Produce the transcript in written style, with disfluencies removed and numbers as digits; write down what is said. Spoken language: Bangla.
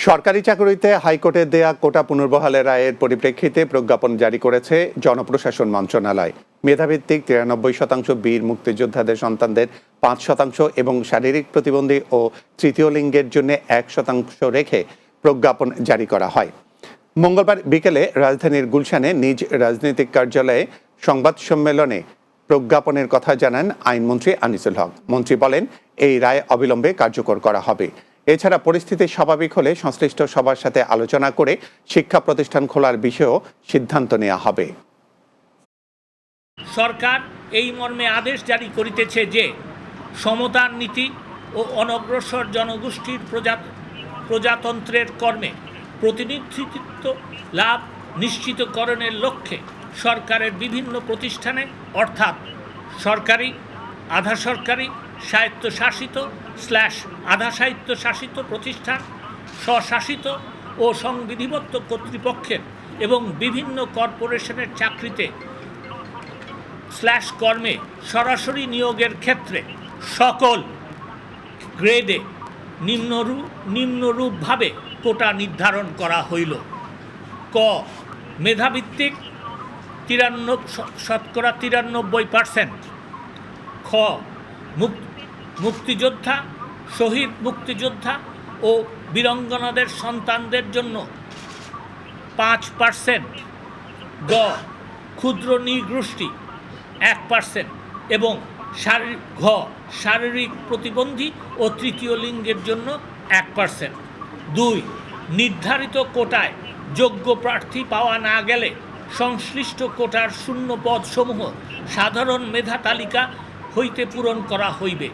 সরকারি চাকরিতে হাইকোর্টের দেয়া কোটা পুনর্বহালের রায়ের পরিপ্রেক্ষিতে প্রজ্ঞাপন জারি করেছে জনপ্রশাসন মন্ত্রণালয়। মেধাভিত্তিক 93% বীর মুক্তিযোদ্ধাদের সন্তানদের 5% এবং শারীরিক প্রতিবন্ধী ও তৃতীয় লিঙ্গের জন্য 1% রেখে প্রজ্ঞাপন জারি করা হয়। মঙ্গলবার বিকেলে রাজধানীর গুলশানে নিজ রাজনৈতিক কার্যালয়ে সংবাদ সম্মেলনে প্রজ্ঞাপনের কথা জানান আইনমন্ত্রী আনিসুল হক। মন্ত্রী বলেন, এই রায় অবিলম্বে কার্যকর করা হবে। এছাড়া পরিস্থিতি স্বাভাবিক হলে সংশ্লিষ্ট সবার সাথে আলোচনা করে শিক্ষা প্রতিষ্ঠান খোলার বিষয়েও সিদ্ধান্ত নেওয়া হবে। সরকার এই মর্মে আদেশ জারি করিতেছে যে, সমতার নীতি ও অনগ্রসর জনগোষ্ঠীর প্রজাতন্ত্রের কর্মে প্রতিনিধিত্ব লাভ নিশ্চিতকরণের লক্ষ্যে সরকারের বিভিন্ন প্রতিষ্ঠানে অর্থাৎ সরকারি, আধা সরকারি, স্বায়ত্তশাসিত আধা স্বায়ত্তশাসিত প্রতিষ্ঠান, স্বশাসিত ও সংবিধিবদ্ধ কর্তৃপক্ষের এবং বিভিন্ন কর্পোরেশনের চাকরিতে কর্মে সরাসরি নিয়োগের ক্ষেত্রে সকল গ্রেডে নিম্নরূপভাবে কোটা নির্ধারণ করা হইল। ক, মেধাভিত্তিক 93%। খ, মুক্তিযোদ্ধা, শহীদ মুক্তিযোদ্ধা ও বীরাঙ্গনাদের সন্তানদের জন্য 5%। গ, ক্ষুদ্র নৃগোষ্ঠী 1% এবং শারীরিক প্রতিবন্ধী ও তৃতীয় লিঙ্গের জন্য 1%। 2, নির্ধারিত কোটায় যোগ্য প্রার্থী পাওয়া না গেলে সংশ্লিষ্ট কোটার শূন্য পদসমূহ সাধারণ মেধা তালিকা হইতে পূরণ করা হইবে।